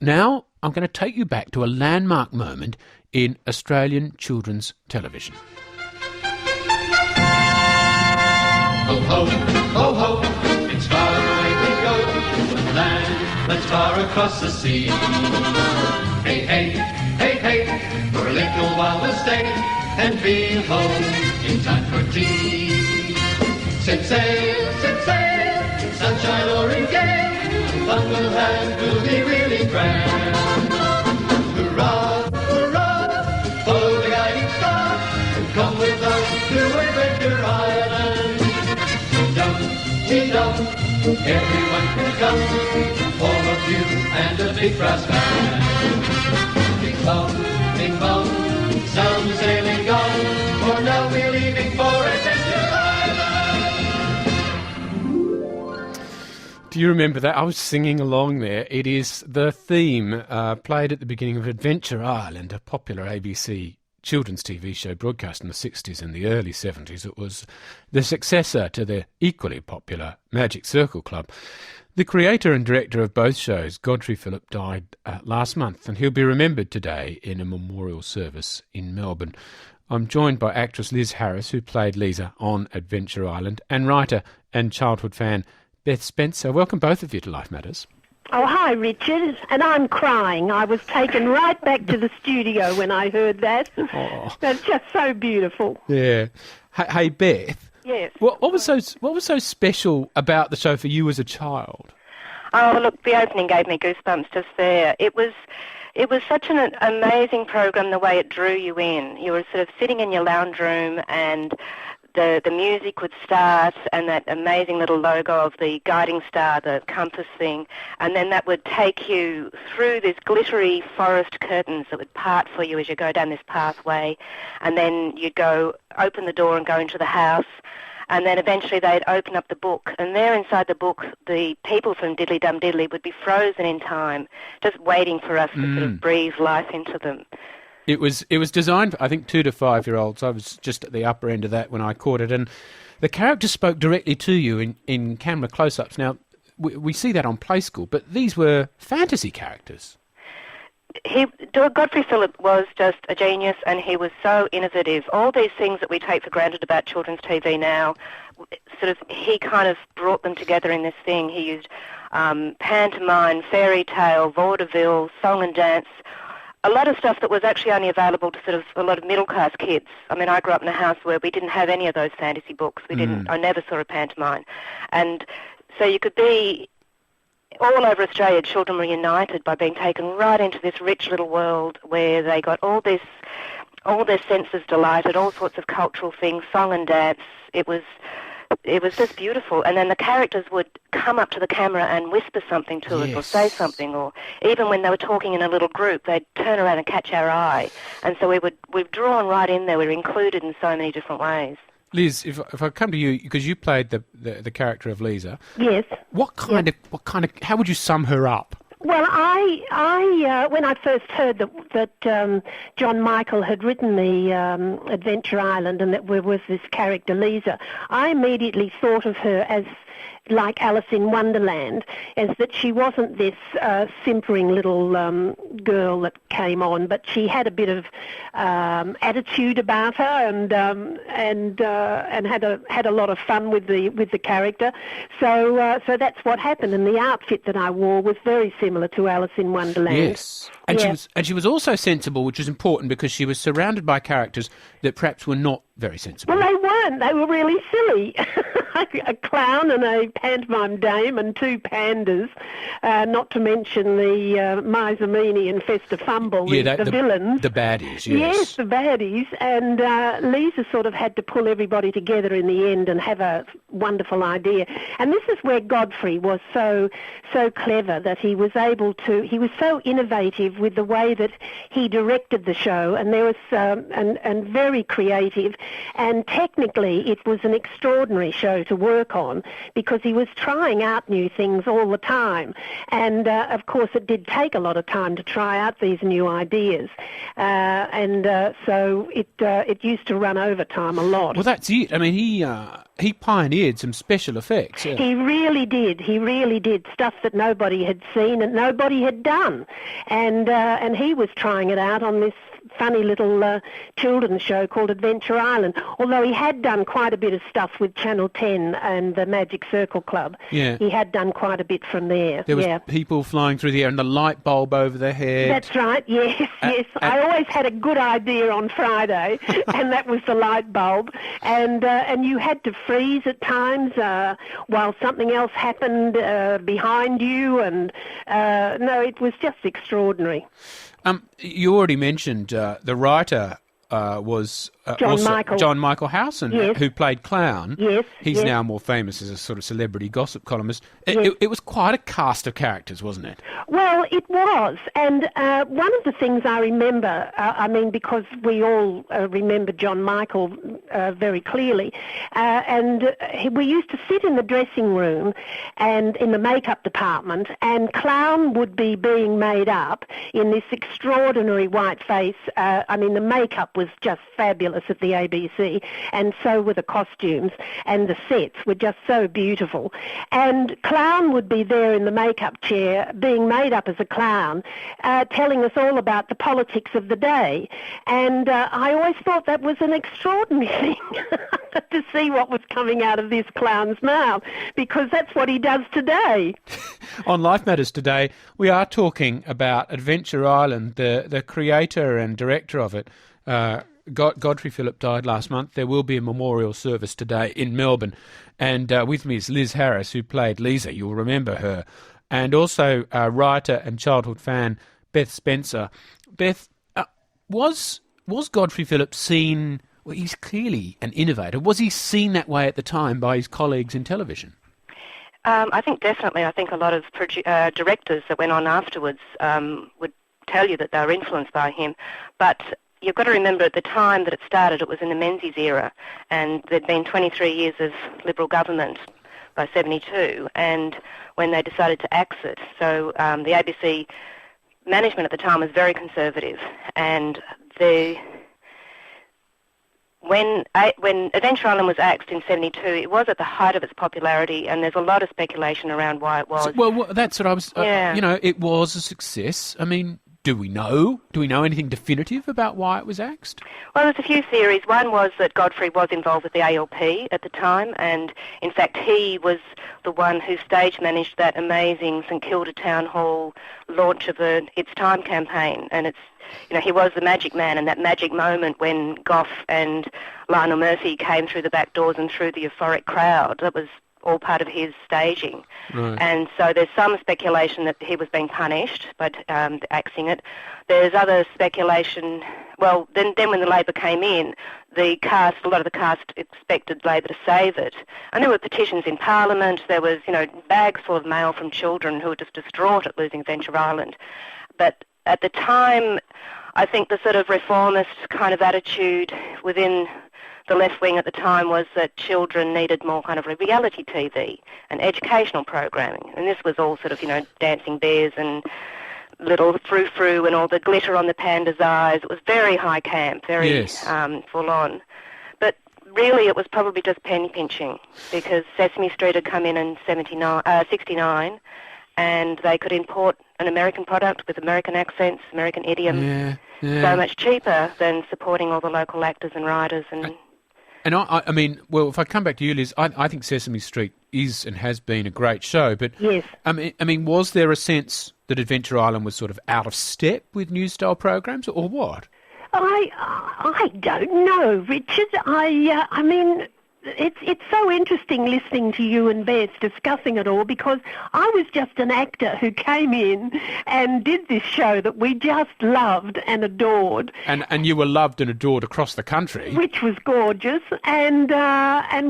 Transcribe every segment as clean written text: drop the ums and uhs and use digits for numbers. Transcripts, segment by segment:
Now I'm going to take you back to a landmark moment in Australian children's television. Ho, ho, ho, ho, it's far away we go, to a land that's far across the sea. Hey, hey, hey, hey, for a little while we'll stay and be home in time for tea. Set sail, sunshine or in gale, fun we'll have will be really grand. Hurrah, hurrah, follow the guiding star, and come with us to Adventure Island. Dum, everyone can come, form a few and a big brass band. Bing bong, some sailing on, for now we're leaving for Adventure Island. Do you remember that? I was singing along there. It is the theme played at the beginning of Adventure Island, a popular ABC children's TV show broadcast in the 60s and the early 70s. It was the successor to the equally popular Magic Circle Club. The creator and director of both shows, Godfrey Phillip, died last month, and he'll be remembered today in a memorial service in Melbourne. I'm joined by actress Liz Harris, who played Liza on Adventure Island, and writer and childhood fan Beth Spencer. Welcome both of you to Life Matters. Oh, hi, Richard. And I'm crying. I was taken right back to the studio when I heard that. Oh. That's just so beautiful. Yeah. Hey, Beth. Yes. What was so special about the show for you as a child? Oh, look, the opening gave me goosebumps just there. It was such an amazing program, the way it drew you in. You were sort of sitting in your lounge room and the music would start, and that amazing little logo of the guiding star, the compass thing, and then that would take you through this glittery forest curtains that would part for you as you go down this pathway, and then you'd go open the door and go into the house, and then eventually they'd open up the book, and there inside the book, the people from Diddly Dum Diddly would be frozen in time, just waiting for us to sort of breathe life into them. It was designed for, I think, 2 to 5 year olds. I was just at the upper end of that when I caught it, and the characters spoke directly to you in camera close-ups. Now, we see that on Play School, but these were fantasy characters. Godfrey Phillip was just a genius, and he was so innovative. All these things that we take for granted about children's TV now, he kind of brought them together in this thing. He used pantomime, fairy tale, vaudeville, song and dance, a lot of stuff that was actually only available to sort of a lot of middle-class kids. I mean, I grew up in a house where we didn't have any of those fantasy books. I never saw a pantomime. And so you could be all over Australia, children were united by being taken right into this rich little world where they got all their senses delighted, all sorts of cultural things, song and dance. It was just beautiful. And then the characters would come up to the camera and whisper something to us or say something, or even when they were talking in a little group, they'd turn around and catch our eye. And so we've drawn right in there. We're included in so many different ways. Liz, if I come to you, because you played the character of Liza. Yes. How would you sum her up? Well, I when I first heard that John Michael had written the Adventure Island and that there was this character Liza, I immediately thought of her as like Alice in Wonderland, as that she wasn't this simpering little girl that came on, but she had a bit of attitude about her and had a lot of fun with the character. So that's what happened, and the outfit that I wore was very similar to Alice in Wonderland. Yes, and she was also sensible, which is important because she was surrounded by characters that perhaps were not very sensible. Well, they weren't. They were really silly. A clown and a pantomime dame and 2 pandas, not to mention the Misermini and Festa Fumble, the villains. The baddies, yes. Yes, the baddies. And Liza sort of had to pull everybody together in the end and have a wonderful idea. And this is where Godfrey was so clever, that he was so innovative with the way that he directed the show, and there was and very creative, and technically incidentally, it was an extraordinary show to work on because he was trying out new things all the time. And, of course, it did take a lot of time to try out these new ideas. So it used to run over time a lot. Well, that's it. I mean, he pioneered some special effects. Yeah. He really did. He really did. Stuff that nobody had seen and nobody had done. And he was trying it out on this funny little children's show called Adventure Island, although he had done quite a bit of stuff with Channel 10 and the Magic Circle Club. Yeah. He had done quite a bit from there. There was people flying through the air and the light bulb over their head. That's right, yes, yes. I always had a good idea on Friday, and that was the light bulb. And you had to freeze at times while something else happened behind you, and no, it was just extraordinary. You already mentioned the writer was John Michael Howson, yes. who played Clown. Yes. He's now more famous as a sort of celebrity gossip columnist. It was quite a cast of characters, wasn't it? Well, it was. And one of the things I remember, because we all remember John Michael very clearly, we used to sit in the dressing room and in the makeup department, and Clown would be being made up in this extraordinary white face. The makeup was just fabulous at the ABC, and so were the costumes, and the sets were just so beautiful. And Clown would be there in the makeup chair, being made up as a clown, telling us all about the politics of the day. And I always thought that was an extraordinary thing to see what was coming out of this clown's mouth, because that's what he does today. On Life Matters today, we are talking about Adventure Island. The creator and director of it, Godfrey Phillip, died last month. There will be a memorial service today in Melbourne. And with me is Liz Harris, who played Liza. You'll remember her. And also writer and childhood fan Beth Spencer. Beth, was Godfrey Phillip seen... Well, he's clearly an innovator. Was he seen that way at the time by his colleagues in television? I think definitely. I think a lot of directors that went on afterwards would tell you that they were influenced by him. But you've got to remember, at the time that it started, it was in the Menzies era, and there'd been 23 years of Liberal government by 72, and when they decided to axe it. So the ABC management at the time was very conservative, and when Adventure Island was axed in 72, it was at the height of its popularity, and there's a lot of speculation around why it was. Well, that's what I was... it was a success. I mean, do we know anything definitive about why it was axed? Well, there's a few theories. One was that Godfrey was involved with the ALP at the time, and in fact he was the one who stage managed that amazing St Kilda Town Hall launch of the It's Time campaign. And he was the magic man, and that magic moment when Gough and Lionel Murphy came through the back doors and through the euphoric crowd, that was all part of his staging. Right. And so there's some speculation that he was being punished by axing it. There's other speculation, well, then when the Labor came in, a lot of the cast expected Labor to save it. And there were petitions in Parliament, there was, bags full of mail from children who were just distraught at losing Adventure Island. But at the time, I think the sort of reformist kind of attitude within the left wing at the time was that children needed more kind of reality TV and educational programming. And this was all sort of, dancing bears and little frou-frou and all the glitter on the panda's eyes. It was very high camp, very full on. But really it was probably just penny pinching, because Sesame Street had come in 69, and they could import an American product with American accents, American idioms, so much cheaper than supporting all the local actors and writers. And I mean, well, if I come back to you, Liz, I think Sesame Street is and has been a great show, but yes. I mean, was there a sense that Adventure Island was sort of out of step with new-style programs, or what? I don't know, Richard. I mean, it's so interesting listening to you and Beth discussing it all, because I was just an actor who came in and did this show that we just loved and adored. And you were loved and adored across the country. Which was gorgeous, and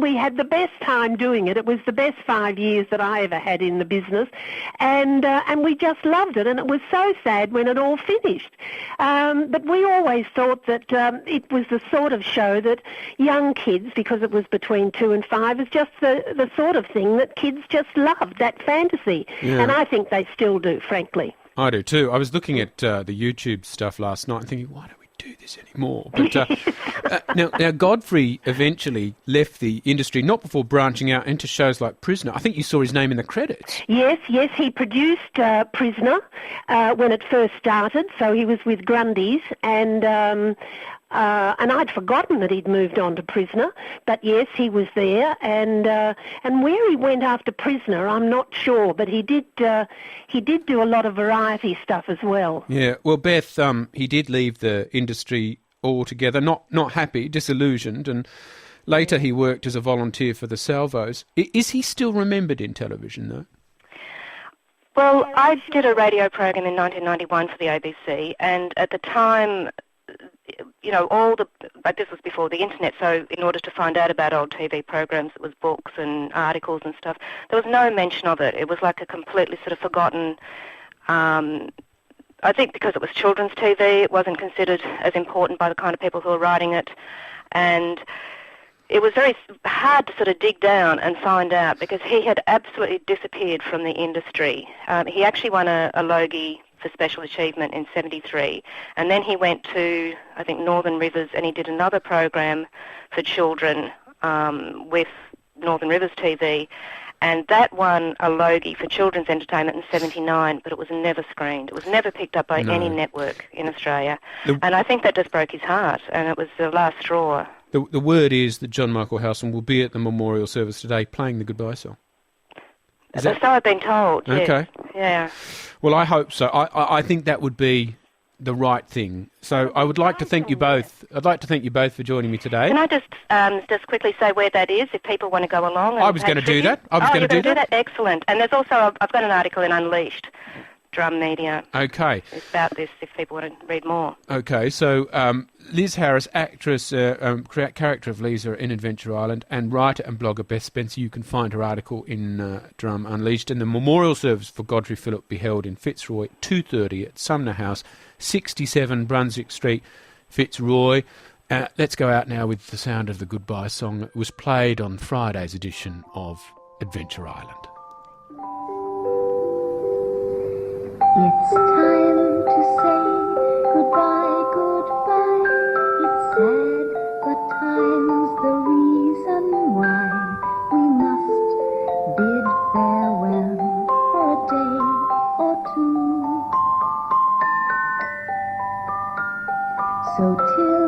we had the best time doing it. It was the best 5 years that I ever had in the business, and we just loved it, and it was so sad when it all finished. But we always thought that it was the sort of show that young kids, because it was between 2 and 5, is just the sort of thing that kids just loved, that fantasy. Yeah. And I think they still do, frankly. I do too. I was looking at the YouTube stuff last night and thinking, why don't we do this anymore? But now Godfrey eventually left the industry, not before branching out into shows like Prisoner. I think you saw his name in the credits. Yes, he produced Prisoner when it first started, so he was with Grundy's, and I'd forgotten that he'd moved on to Prisoner, but yes, he was there, and where he went after Prisoner, I'm not sure, but he did do a lot of variety stuff as well. Yeah, well, Beth, he did leave the industry altogether, not happy, disillusioned, and later he worked as a volunteer for the Salvos. Is he still remembered in television, though? Well, I did a radio program in 1991 for the ABC, and at the time, you know, but this was before the internet, so in order to find out about old TV programs, it was books and articles and stuff. There was no mention of it. It was like a completely sort of forgotten, I think because it was children's TV, it wasn't considered as important by the kind of people who were writing it, and it was very hard to sort of dig down and find out, because he had absolutely disappeared from the industry. He actually won a Logie for Special Achievement in 1973, and then he went to, I think, Northern Rivers, and he did another program for children with Northern Rivers TV, and that won a Logie for children's entertainment in 1979, but it was never screened. It was never picked up by any network in Australia, and I think that just broke his heart, and it was the last straw. The word is that John Michael Howson will be at the memorial service today playing the goodbye song. So I've been told, yes. Okay. Yeah. Well, I hope so. I think that would be the right thing. So I would like to thank you both. I'd like to thank you both for joining me today. Can I just quickly say where that is, if people want to go along? I was going to do that. You're going to do that? Excellent. And there's also, I've got an article in Unleashed, Drum Media. Okay. It's about this, if people want to read more. Okay, so Liz Harris, actress, character of Liza in Adventure Island, and writer and blogger Beth Spencer. You can find her article in Drum Unleashed. And the memorial service for Godfrey Phillip be held in Fitzroy, 2:30 at Sumner House, 67 Brunswick Street, Fitzroy. Let's go out now with the sound of the goodbye song that was played on Friday's edition of Adventure Island. It's time to say goodbye, goodbye. It's sad, but time's the reason why we must bid farewell for a day or two. So till